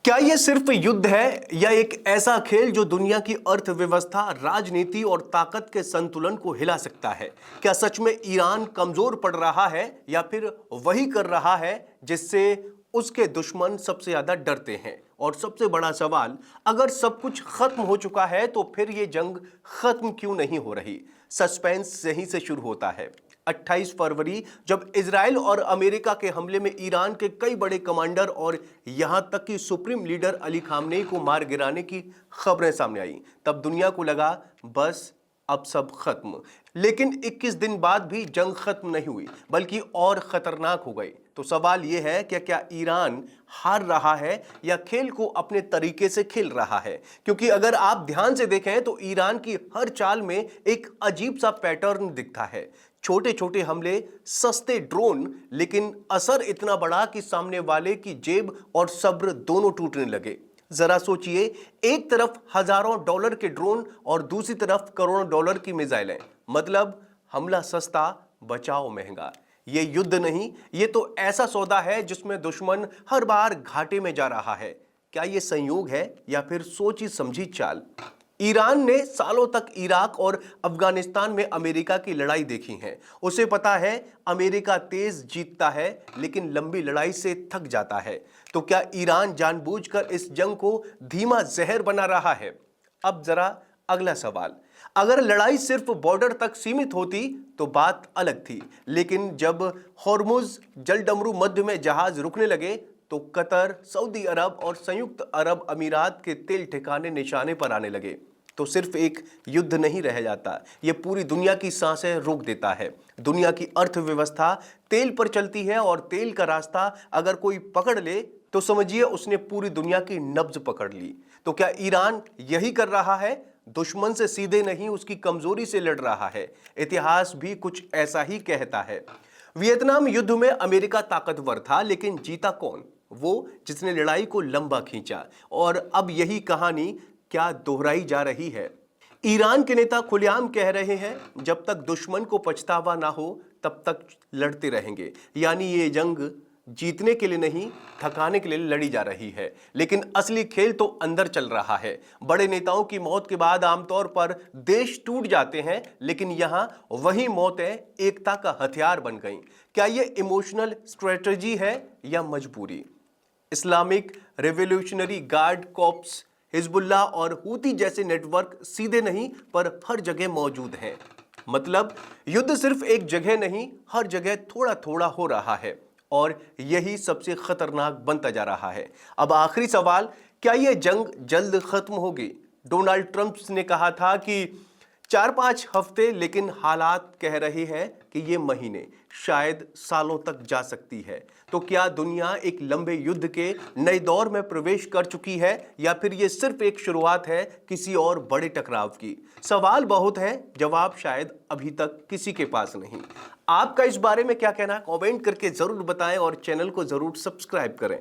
क्या ये सिर्फ युद्ध है या एक ऐसा खेल जो दुनिया की अर्थव्यवस्था, राजनीति और ताकत के संतुलन को हिला सकता है? क्या सच में ईरान कमजोर पड़ रहा है या फिर वही कर रहा है जिससे उसके दुश्मन सबसे ज्यादा डरते हैं? और सबसे बड़ा सवाल, अगर सब कुछ खत्म हो चुका है तो फिर ये जंग खत्म क्यों नहीं हो रही? सस्पेंस यहीं से शुरू होता है। 28 फरवरी जब इजराइल और अमेरिका के हमले में ईरान के कई बड़े कमांडर और यहां तक कि सुप्रीम लीडर अली खामनेई को मार गिराने की खबरें सामने आई, तब दुनिया को लगा बस अब सब खत्म। लेकिन 21 दिन बाद भी जंग खत्म नहीं हुई, बल्कि और खतरनाक हो गई। तो सवाल यह है कि क्या ईरान हार रहा है या खेल को अपने तरीके से खेल रहा है? क्योंकि अगर आप ध्यान से देखें तो ईरान की हर चाल में एक अजीब सा पैटर्न दिखता है। छोटे छोटे हमले, सस्ते ड्रोन, लेकिन असर इतना बड़ा कि सामने वाले की जेब और सब्र दोनों टूटने लगे। जरा सोचिए, एक तरफ हजारों डॉलर के ड्रोन और दूसरी तरफ करोड़ों डॉलर की मिसाइलें। मतलब हमला सस्ता, बचाव महंगा। ये युद्ध नहीं, ये तो ऐसा सौदा है जिसमें दुश्मन हर बार घाटे में जा रहा है। क्या ये संयोग है या फिर सोची समझी चाल? ईरान ने सालों तक इराक और अफगानिस्तान में अमेरिका की लड़ाई देखी है। उसे पता है अमेरिका तेज जीतता है लेकिन लंबी लड़ाई से थक जाता है। तो क्या ईरान जानबूझकर इस जंग को धीमा जहर बना रहा है? अब जरा अगला सवाल, अगर लड़ाई सिर्फ बॉर्डर तक सीमित होती तो बात अलग थी, लेकिन जब होर्मुज जलडमरू मध्य में जहाज रुकने लगे तो कतर, सऊदी अरब और संयुक्त अरब अमीरात के तेल ठिकाने निशाने पर आने लगे। तो सिर्फ एक युद्ध नहीं रह जाता, ये पूरी दुनिया की सांसें रोक देता है। दुनिया की अर्थव्यवस्था तेल पर चलती है और तेल का रास्ता अगर कोई पकड़ ले तो समझिए उसने पूरी दुनिया की नब्ज पकड़ ली। तो क्या ईरान यही कर रहा है? दुश्मन से सीधे नहीं, उसकी कमजोरी से लड़ रहा है। इतिहास भी कुछ ऐसा ही कहता है। वियतनाम युद्ध में अमेरिका ताकतवर था, लेकिन जीता कौन? वो जिसने लड़ाई को लंबा खींचा। और अब यही कहानी क्या दोहराई जा रही है? ईरान के नेता खुलेआम कह रहे हैं जब तक दुश्मन को पछतावा ना हो तब तक लड़ते रहेंगे। यानी ये जंग जीतने के लिए नहीं, थकाने के लिए लड़ी जा रही है। लेकिन असली खेल तो अंदर चल रहा है। बड़े नेताओं की मौत के बाद आमतौर पर देश टूट जाते हैं, लेकिन यहां वही मौतें एकता का हथियार बन गईं। क्या ये इमोशनल स्ट्रेटजी है या मजबूरी? Islamic revolutionary guard corps, Hezbollah और हूती जैसे नेटवर्क सीधे नहीं पर हर जगह मौजूद हैं। मतलब युद्ध सिर्फ एक जगह नहीं, हर जगह थोड़ा थोड़ा हो रहा है और यही सबसे खतरनाक बनता जा रहा है। अब आखिरी सवाल, क्या यह जंग जल्द खत्म होगी? डोनाल्ड ट्रंप ने कहा था कि 4-5 हफ्ते, लेकिन हालात कह रहे हैं कि ये महीने, शायद सालों तक जा सकती है। तो क्या दुनिया एक लंबे युद्ध के नए दौर में प्रवेश कर चुकी है या फिर ये सिर्फ एक शुरुआत है किसी और बड़े टकराव की? सवाल बहुत है, जवाब शायद अभी तक किसी के पास नहीं। आपका इस बारे में क्या कहना है? कमेंट करके जरूर बताएं और चैनल को जरूर सब्सक्राइब करें।